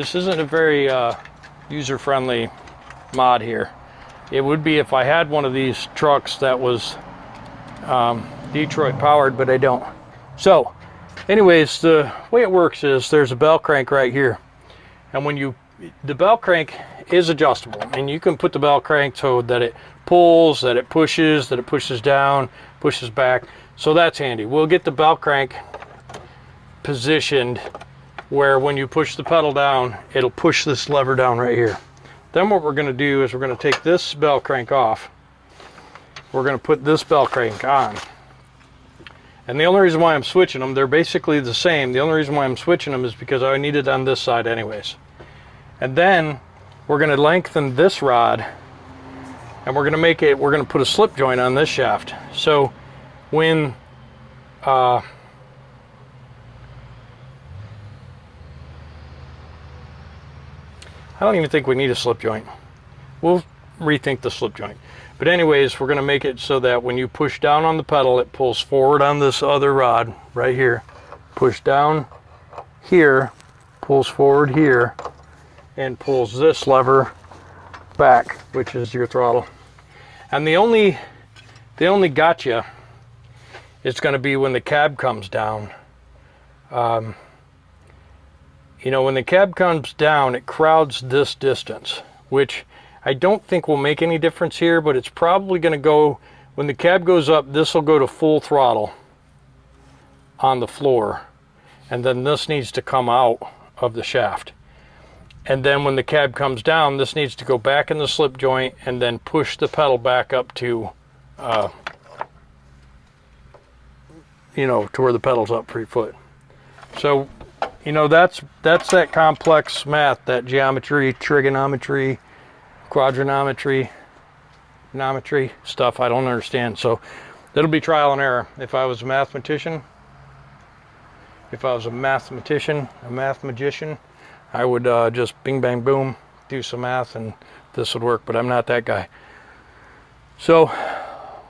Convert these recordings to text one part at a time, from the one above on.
This isn't a very user-friendly mod here. It would be if I had one of these trucks that was Detroit powered, but I don't. So anyways, the way it works is there's a bell crank right here, and when the bell crank is adjustable, and you can put the bell crank so that it pulls, that it pushes down, pushes back. So that's handy. We'll get the bell crank positioned where when you push the pedal down, it'll push this lever down right here. Then what we're going to do is we're going to take this bell crank off. We're going to put this bell crank on. And the only reason why I'm switching them, they're basically the same. The only reason why I'm switching them is because I need it on this side anyways. And then we're going to lengthen this rod, and we're going to put a slip joint on this shaft. So when I don't even think we need a slip joint. We'll rethink the slip joint. But anyways, we're going to make it so that when you push down on the pedal, it pulls forward on this other rod right here. Push down here, pulls forward here, and pulls this lever back, which is your throttle. And the only gotcha is going to be when the cab comes down. You know, when the cab comes down, it crowds this distance, which I don't think will make any difference here, but it's probably going to go, when the cab goes up, this will go to full throttle on the floor. And then this needs to come out of the shaft. And then when the cab comes down, this needs to go back in the slip joint and then push the pedal back up to, you know, to where the pedal's up 3 foot. So, you know, that's that complex math, that geometry, trigonometry, quadrinometry, geometry stuff I don't understand. So that'll be trial and error. If I was a mathematician, a math magician, I would just bing bang boom, do some math, and this would work. But I'm not that guy. So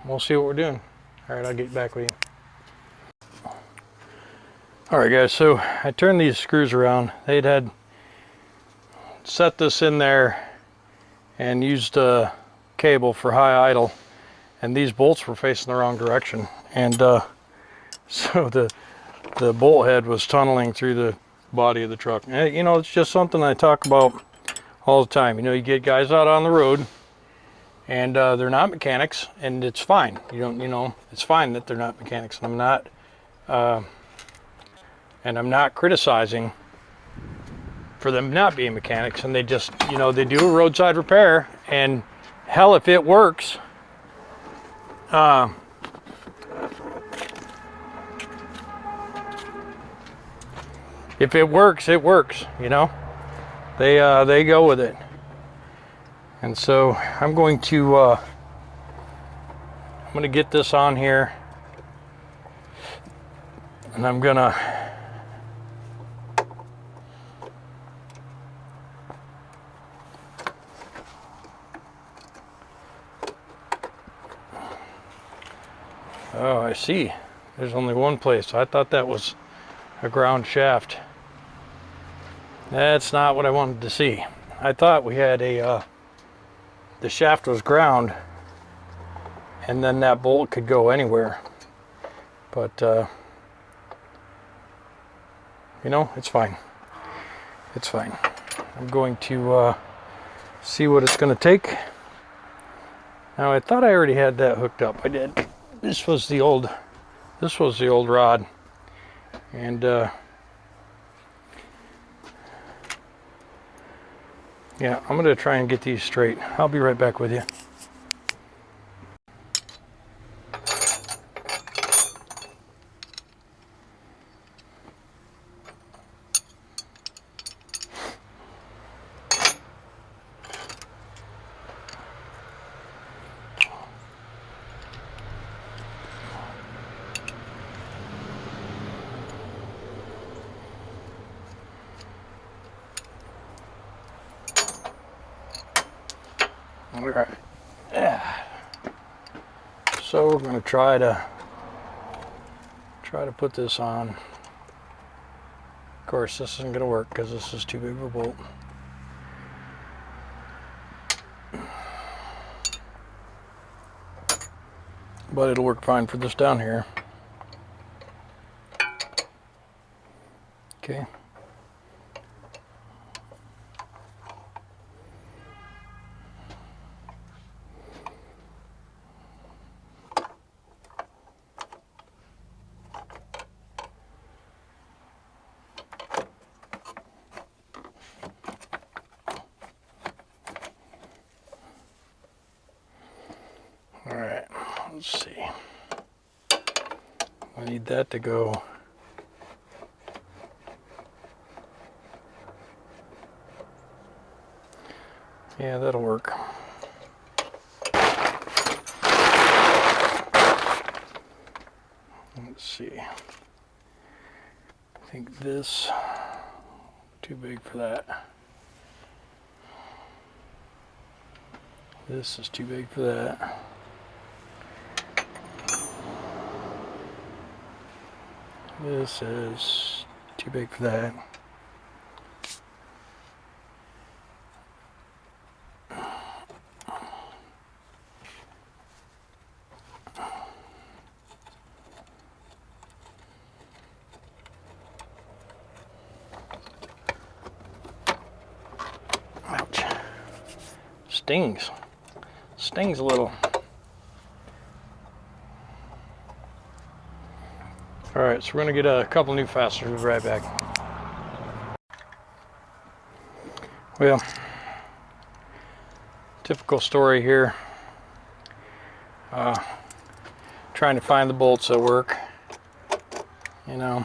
we'll see what we're doing. All right, I'll get back with you. Alright guys, so I turned these screws around. They'd had set this in there and used a cable for high idle, and these bolts were facing the wrong direction, and so the bolt head was tunneling through the body of the truck. And, you know, it's just something I talk about all the time. You know, you get guys out on the road and they're not mechanics, and it's fine. You know, it's fine that they're not mechanics, and I'm not criticizing for them not being mechanics, and they just, you know, they do a roadside repair, and hell, if it works, it works, you know. They go with it. And so I'm going to get this on here, and I'm gonna oh, I see. There's only one place. I thought that was a ground shaft. That's not what I wanted to see. I thought we had the shaft was ground, and then that bolt could go anywhere. But, you know, it's fine. It's fine. I'm going to see what it's going to take. Now, I thought I already had that hooked up. I did. This was the old rod, and yeah, I'm gonna try and get these straight. I'll be right back with you. All right. Yeah. So we're going to try to put this on course, this isn't going to work because this is too big of a bolt. But it'll work fine for this down here. Okay. All right, let's see. I need that to go. Yeah, that'll work. Let's see. I think this too big for that. This is too big for that. This is too big for that. Ouch. Stings. Stings a little. Alright, so we're going to get a couple new fasteners. We'll be right back. Well, typical story here. Trying to find the bolts that work. You know.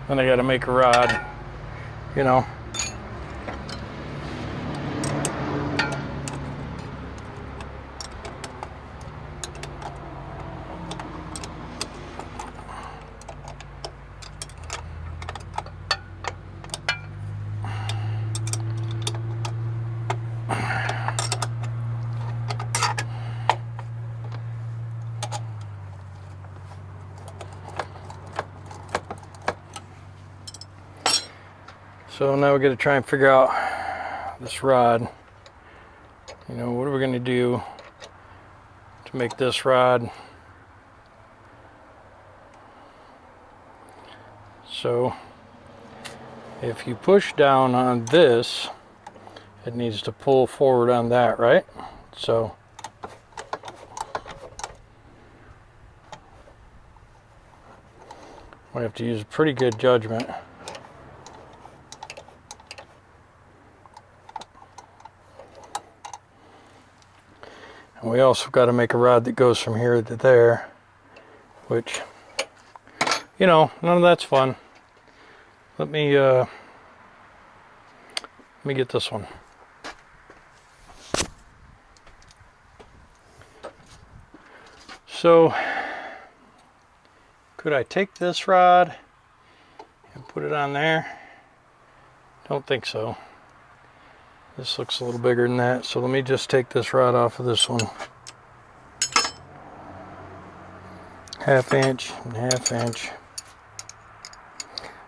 Then I got to make a rod, you know. So now we're going to try and figure out this rod. You know, what are we going to do to make this rod? So if you push down on this, it needs to pull forward on that, right? So we have to use pretty good judgment. And we also got to make a rod that goes from here to there, which, you know, none of that's fun. Let me get this one. So, could I take this rod and put it on there? Don't think so. This looks a little bigger than that, so let me just take this rod off of this one. 1/2 inch and 1/2 inch.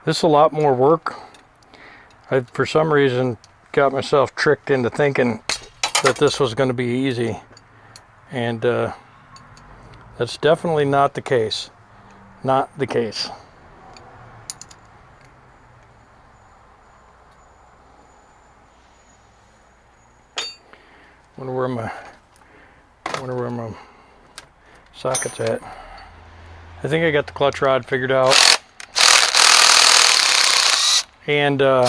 This is a lot more work. I, for some reason, got myself tricked into thinking that this was going to be easy. And that's definitely not the case. Not the case. Wonder where my socket's at. I think I got the clutch rod figured out. And the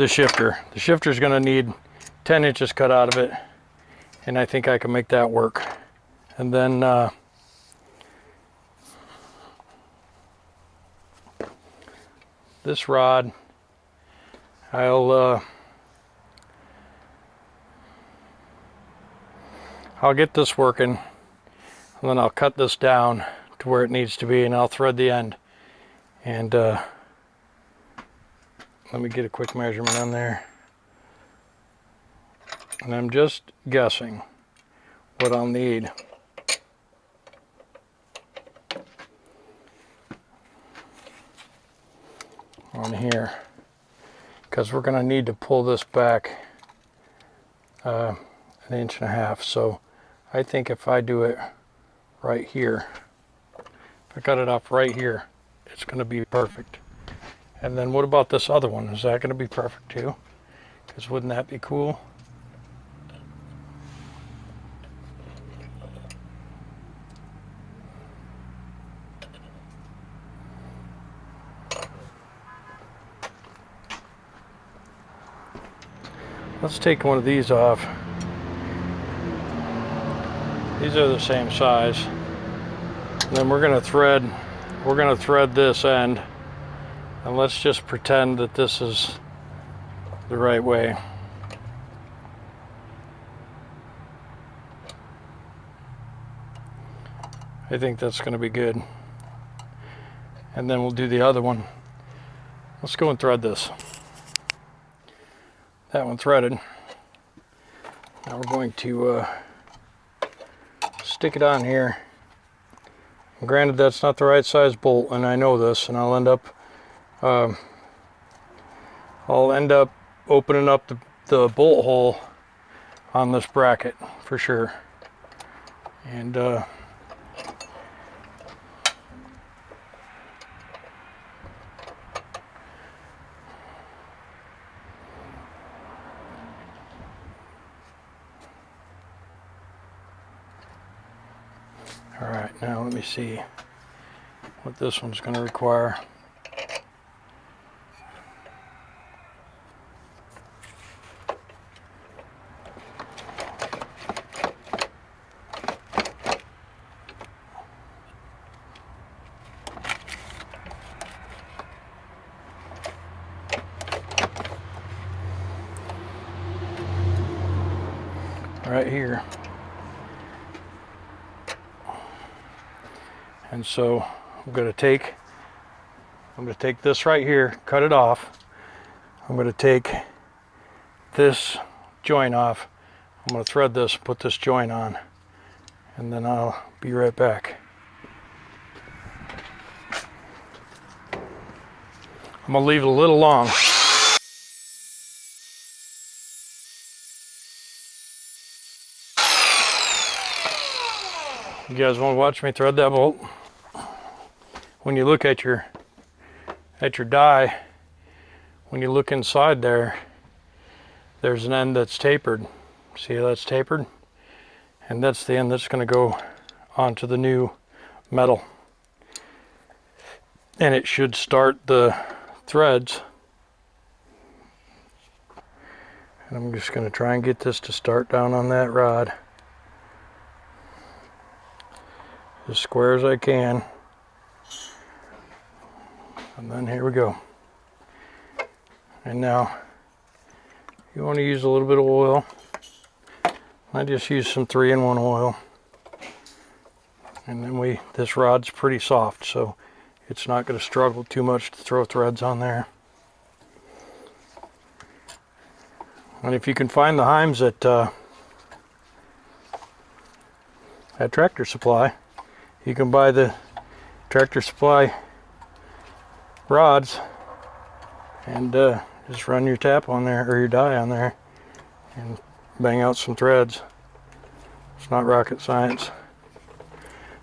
shifter. The shifter is going to need 10 inches cut out of it. And I think I can make that work. And then this rod, I'll get this working, and then I'll cut this down to to where it needs to be, and I'll thread the end. And let me get a quick measurement on there. And I'm just guessing what I'll need. On here, because we're going to need to pull this back 1.5 inches. So I think if I do it right here, if I cut it off right here, it's going to be perfect. And then what about this other one? Is that going to be perfect too? Because wouldn't that be cool? Let's take one of these off. These are the same size. And then we're going to thread this end. And let's just pretend that this is the right way. I think that's going to be good. And then we'll do the other one. Let's go and thread this. That one threaded. Now we're going to stick it on here. And granted, that's not the right size bolt, and I know this, and I'll end up opening up the bolt hole on this bracket for sure. And all right, now let me see what this one's going to require. Right here. And so I'm going to take this right here, cut it off. I'm going to take this joint off. I'm going to thread this, put this joint on, and then I'll be right back. I'm going to leave it a little long. You guys want to watch me thread that bolt? When you look at your die, when you look inside there, there's an end that's tapered. See how that's tapered? And that's the end that's going to go onto the new metal. And it should start the threads. And I'm just going to try and get this to start down on that rod as square as I can. And then here we go. And now you want to use a little bit of oil. I just use some 3-in-1 oil. And then this rod's pretty soft, so it's not going to struggle too much to throw threads on there. And if you can find the Heims at Tractor Supply, you can buy the Tractor Supply rods and just run your tap on there, or your die on there, and bang out some threads. It's not rocket science.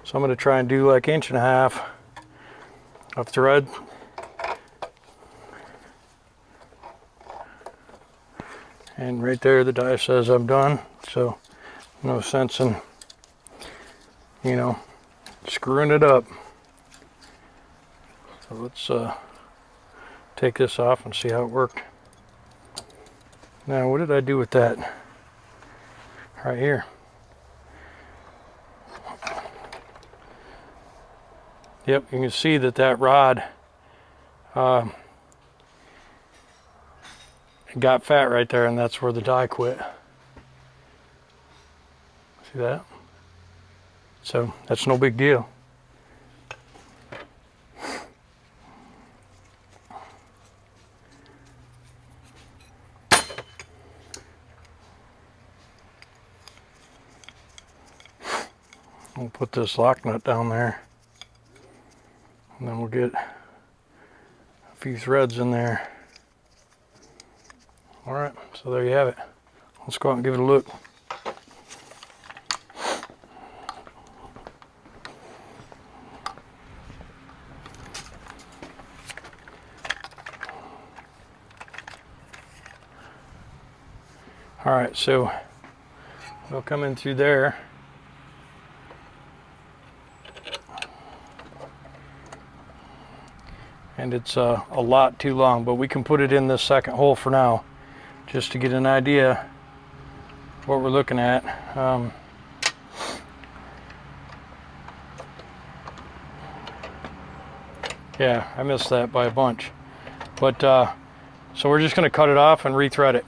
So I'm going to try and do like 1.5 inches of thread. And right there the die says I'm done, so no sense in, you know, screwing it up. So let's take this off and see how it worked. Now what did I do with that? Right here. Yep, you can see that rod got fat right there, and that's where the die quit. See that? So that's no big deal. We'll put this lock nut down there, and then we'll get a few threads in there. All right, so there you have it. Let's go out and give it a look. All right, so we'll come in through there. And it's a lot too long, but we can put it in this second hole for now, just to get an idea what we're looking at. Yeah, I missed that by a bunch. But so we're just going to cut it off and rethread it.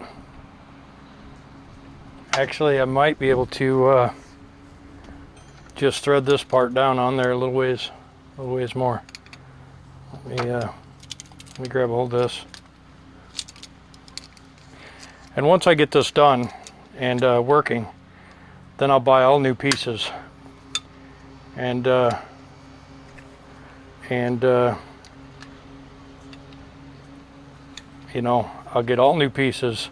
Actually, I might be able to just thread this part down on there a little ways more. Let me grab a hold of this. And once I get this done and working, then I'll buy all new pieces. And you know, I'll get all new pieces.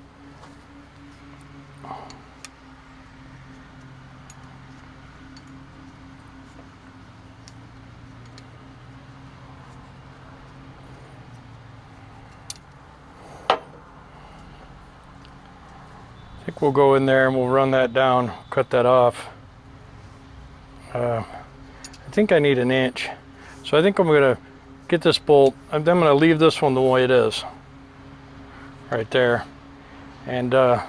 I think we'll go in there and we'll run that down, cut that off. I think I need an inch. So I think I'm gonna get this bolt, I'm gonna leave this one the way it is. Right there. And let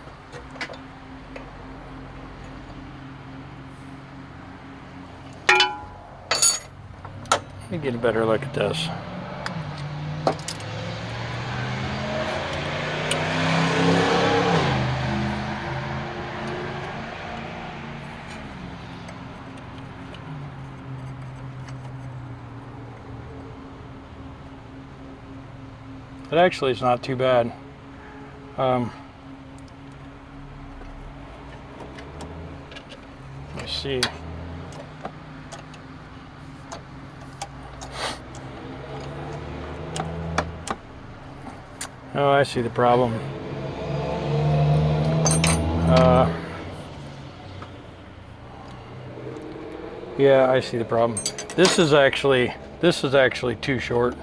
me get a better look at this. It actually is not too bad. Let me see. Oh, I see the problem. Yeah, I see the problem. This is actually too short.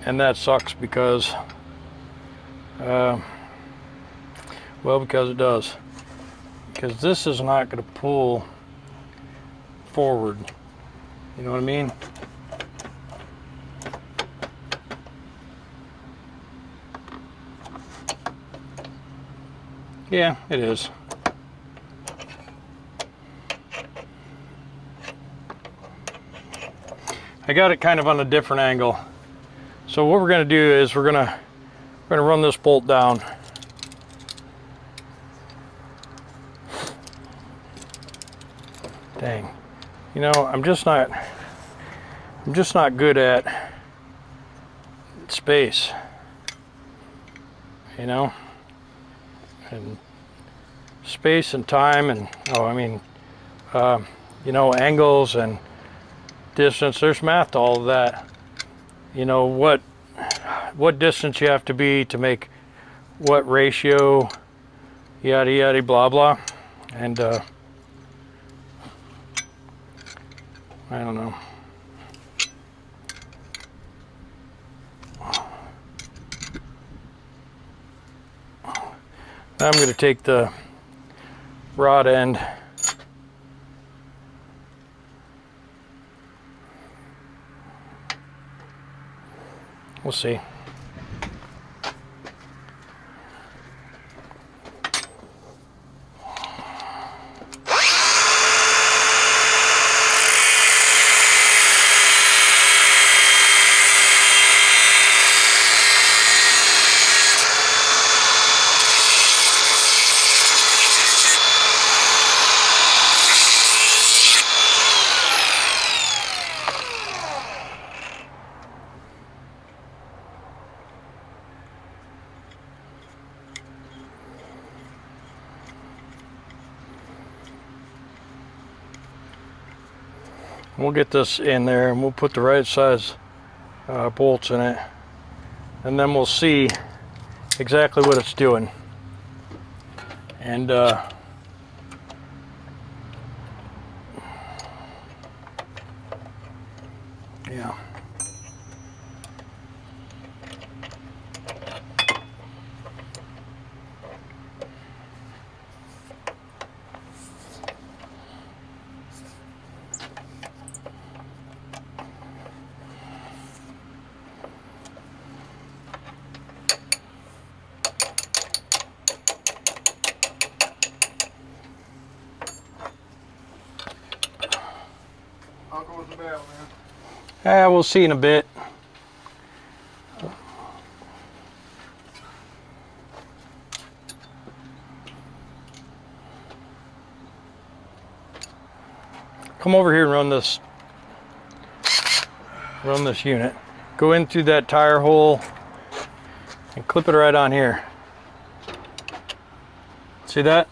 And that sucks because, well, because it does. Because this is not going to pull forward. You know what I mean? Yeah, it is. I got it kind of on a different angle. So what we're going to do is we're going to run this bolt down. Dang. You know, I'm just not good at space. You know? And space and time and you know, angles and distance. There's math to all of that. You know what distance you have to be to make what ratio, yada yada blah blah, and I don't know. Now I'm going to take the rod end . We'll see. We'll get this in there and we'll put the right size bolts in it, and then we'll see exactly what it's doing. And yeah. How goes the bell, man? We'll see in a bit. Come over here and run this unit. Go in through that tire hole and clip it right on here. See that?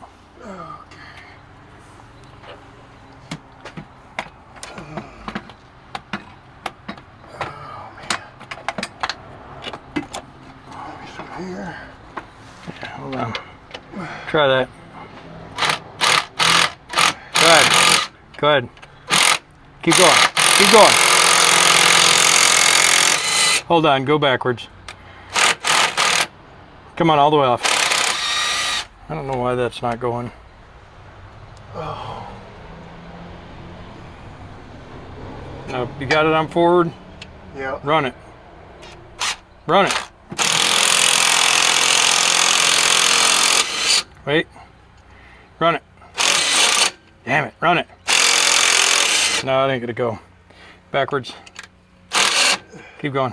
Here. Yeah, hold on. Try that. Go ahead. Go ahead. Keep going. Keep going. Hold on. Go backwards. Come on, all the way off. I don't know why that's not going. Oh. Now, you got it on forward? Yeah. Run it. Run it. Wait. Run it. Damn it. Run it. No, it ain't gonna go. Backwards. Keep going.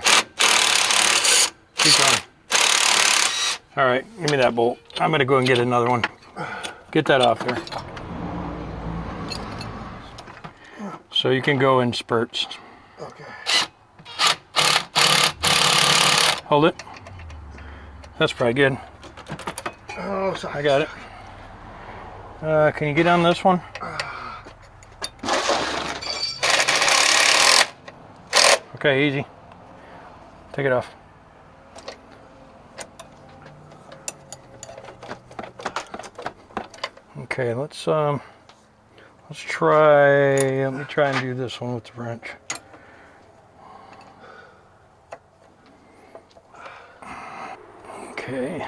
Keep going. All right, give me that bolt. I'm gonna go and get another one. Get that off there. So you can go in spurts. Okay. Hold it. That's probably good. Oh, sorry. I got it. Can you get on this one? Okay, easy. Take it off. Okay, let's try. Let me try and do this one with the wrench. Okay.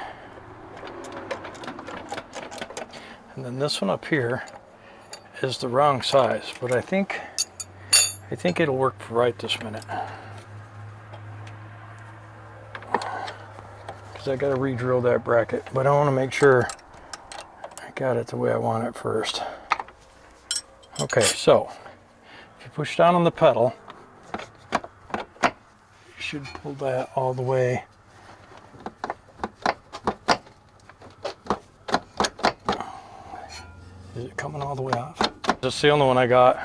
And then this one up here is the wrong size, but I think it'll work for right this minute. Because I got to re-drill that bracket, but I want to make sure I got it the way I want it first. Okay, so if you push down on the pedal, you should pull that all the way. Is it coming all the way off? That's the only one I got.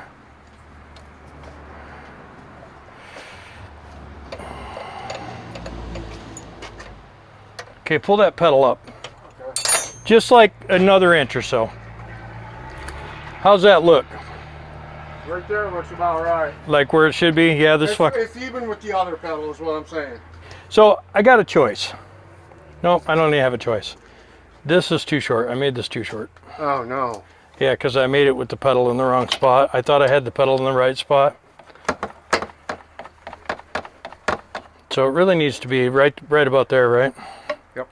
Okay, pull that pedal up. Okay. Just like another inch or so. How's that look? Right there looks about right. Like where it should be? Yeah, this fuck. It's even with the other pedal is what I'm saying. So I got a choice. Nope, I don't even have a choice. This is too short. I made this too short. Oh no. Yeah, because I made it with the pedal in the wrong spot. I thought I had the pedal in the right spot. So it really needs to be right about there, right? Yep.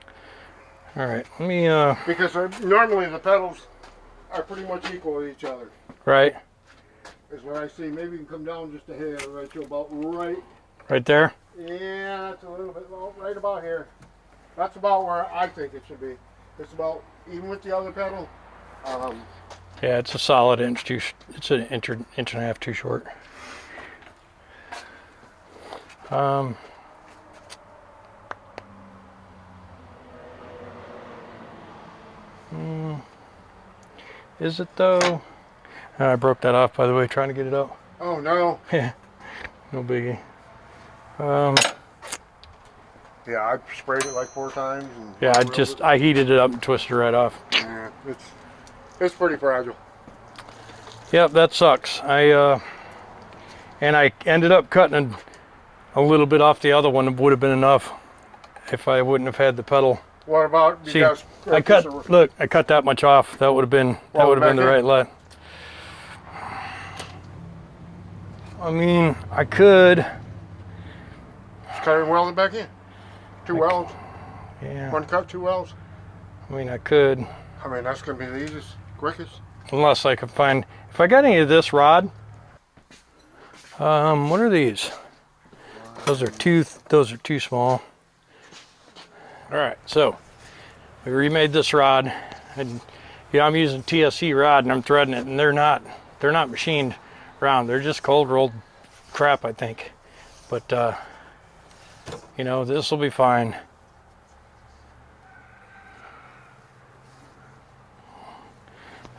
All right, let me, Because normally the pedals are pretty much equal to each other. right? Is what I see. Maybe you can come down just a hair right to about right. Right there? Yeah, that's a little bit low, right about here. That's about where I think it should be. It's about even with the other pedal. Yeah, it's a solid inch too, it's an inch and a half too short. Is it though? I broke that off, by the way, trying to get it out. Oh no. Yeah, no biggie. Yeah, I sprayed it like 4 times. And Yeah, I heated it up and twisted it right off. Yeah, it's pretty fragile. Yep, that sucks. And I ended up cutting a little bit off the other one. It would have been enough if I wouldn't have had the pedal. What about you See, guys? I cut that much off. That would have been the right line. I mean, I could. Just cut it and weld it back in. Two welds. Yeah. One cut, 2 welds. I mean, I could. I mean, that's gonna be the easiest, quickest. Unless I could find, if I got any of this rod. What are these? Those are too small. All right, so we remade this rod, and I'm using TSE rod and I'm threading it, and they're not machined round. They're just cold rolled crap, I think. But this will be fine.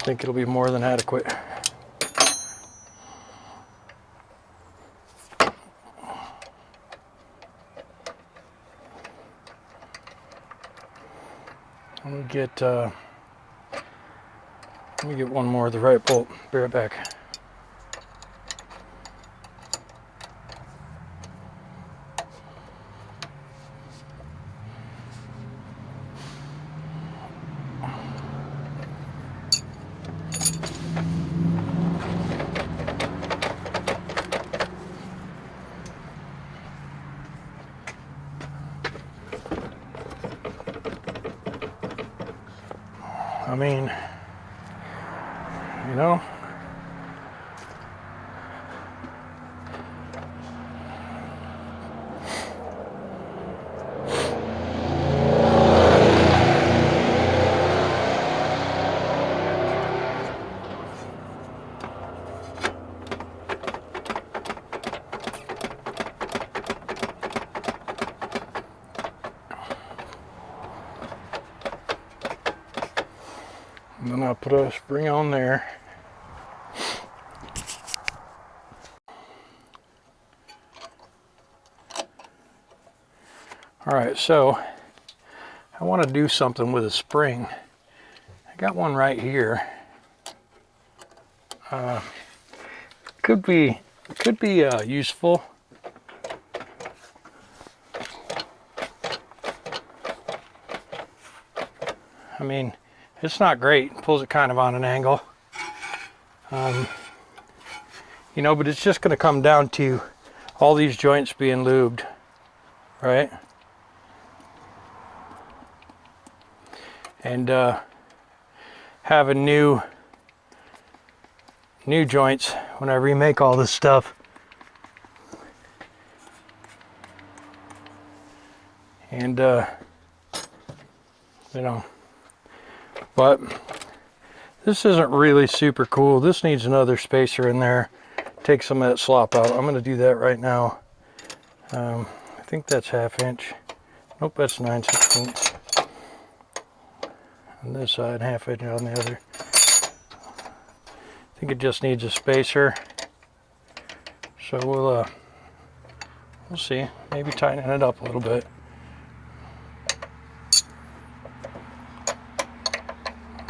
I think it'll be more than adequate. Let me get one more of the right bolt. Be right back. I mean, and then I'll put a spring on there. All right, so I want to do something with a spring. I got one right here. Could be useful. I mean, it's not great. It pulls it kind of on an angle. But it's just going to come down to all these joints being lubed, right? And having new joints when I remake all this stuff. And but this isn't really super cool. This needs another spacer in there. Take some of that slop out. I'm going to do that right now. I think that's 1/2 inch. Nope, that's 9/16. On this side, 1/2 inch on the other. I think it just needs a spacer. So we'll see. Maybe tighten it up a little bit.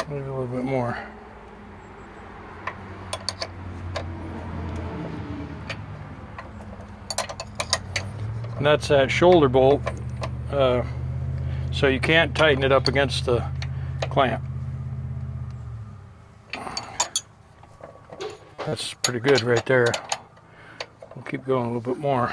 Maybe a little bit more. And that's that shoulder bolt. So you can't tighten it up against the clamp. That's pretty good right there. We'll keep going a little bit more.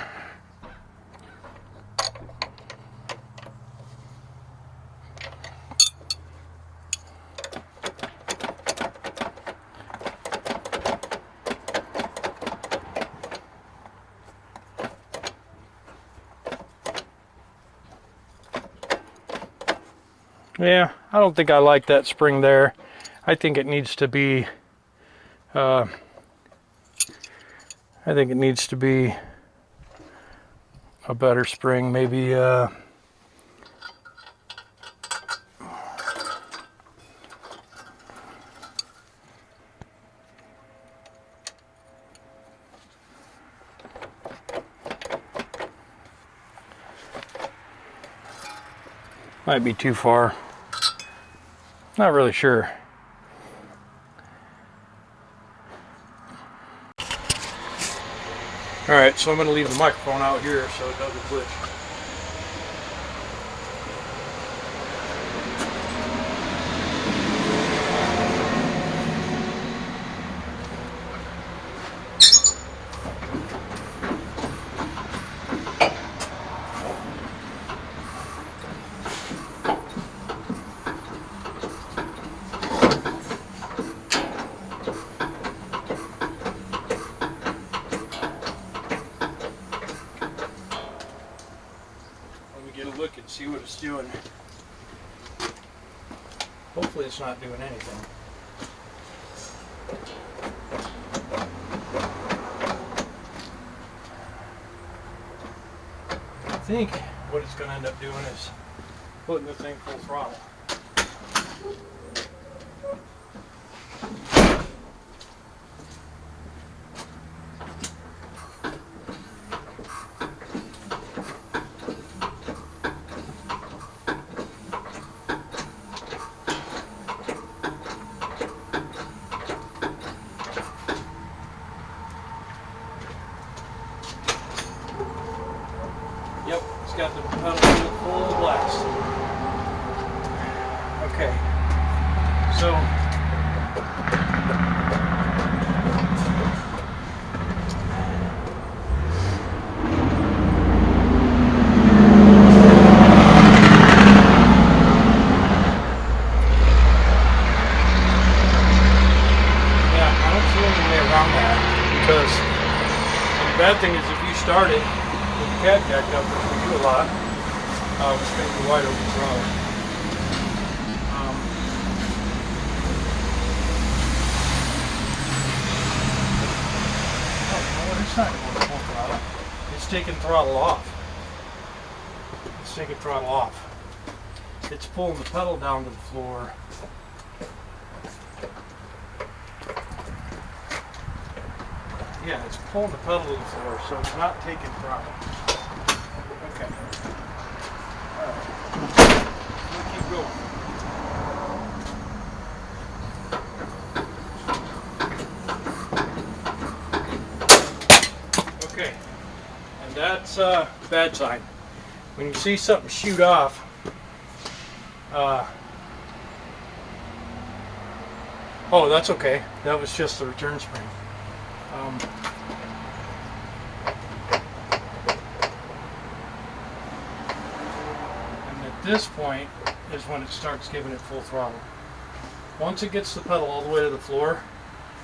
Yeah, I don't think I like that spring there. I think it needs to be a better spring, maybe might be too far. Not really sure. Alright, so I'm going to leave the microphone out here so it doesn't glitch. Look and see what it's doing. Hopefully it's not doing anything. I think what it's going to end up doing is putting the thing full throttle. Yep, it's got the pedal full blast. Okay, so yeah, I don't see any way around that because the bad thing is if you start it cab jacked up, which we do a lot, it's going to be wide open throttle. Oh, it's not going full throttle. It's taking throttle off. It's taking throttle off. It's pulling the pedal down to the floor. Yeah, it's pulling the pedal to the floor, so it's not taking throttle. Okay. Alright. We'll keep going. Okay. And that's a bad sign. When you see something shoot off, oh, that's okay. That was just the return spring. And at this point is when it starts giving it full throttle. Once it gets the pedal all the way to the floor,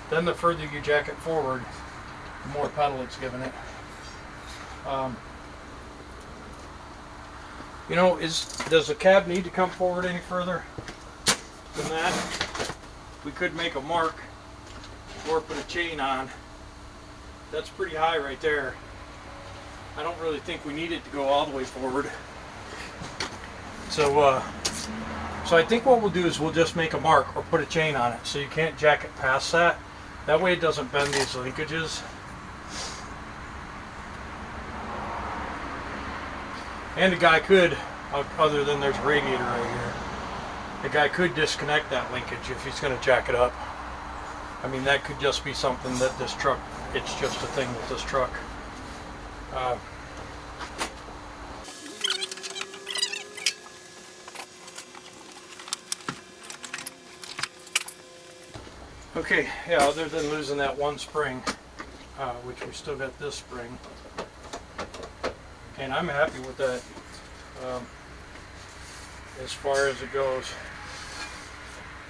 then the further you jack it forward, the more pedal it's giving it. You know, does the cab need to come forward any further than that? We could make a mark or put a chain on. That's pretty high right there. I don't really think we need it to go all the way forward. So I think what we'll do is we'll just make a mark or put a chain on it so you can't jack it past that. That way it doesn't bend these linkages. And the guy could, other than there's a radiator right here, the guy could disconnect that linkage if he's going to jack it up. I mean, that could just be something that this truck, it's just a thing with this truck. Okay, yeah, other than losing that one spring, which we still got this spring, and I'm happy with that as far as it goes.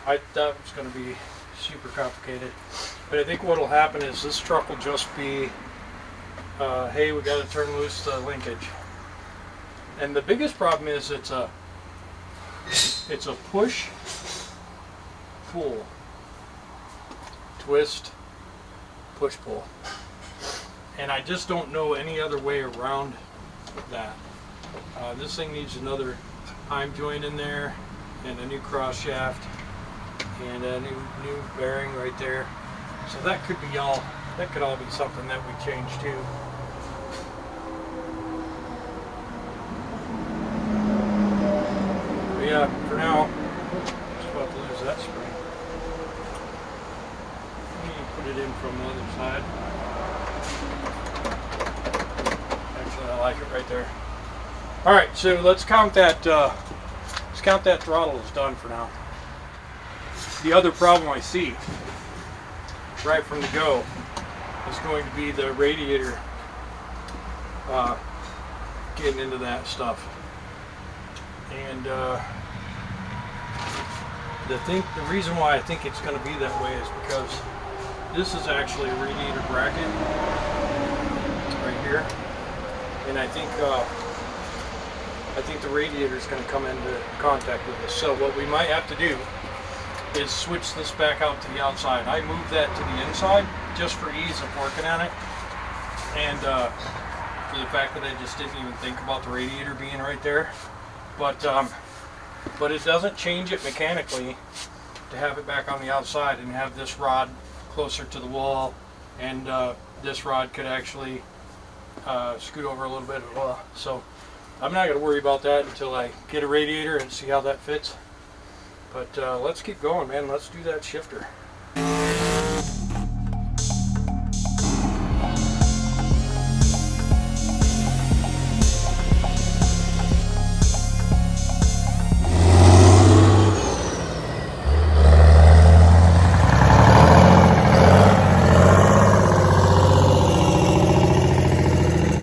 I thought it was going to be super complicated, but I think what will happen is this truck will just be, hey, we got to turn loose the linkage. And the biggest problem is it's a push, pull, twist, push, pull. And I just don't know any other way around that. This thing needs another heim joint in there and a new cross shaft and a new bearing right there. So that could be all, that could all be something that we change too. But yeah, for now, just about to lose that spring. Let me put it in from the other side. like it right there. All right, so let's count that throttle is done for now. The other problem I see right from the go is going to be the radiator getting into that stuff. And the reason why I think it's going to be that way is because this is actually a radiator bracket right here, and I think the radiator is going to come into contact with this. So what we might have to do is switch this back out to the outside. I moved that to the inside just for ease of working on it, and for the fact that I just didn't even think about the radiator being right there. But it doesn't change it mechanically to have it back on the outside and have this rod closer to the wall, and this rod could actually scoot over a little bit as well. So I'm not going to worry about that until I get a radiator and see how that fits. But let's keep going, man. Let's do that shifter.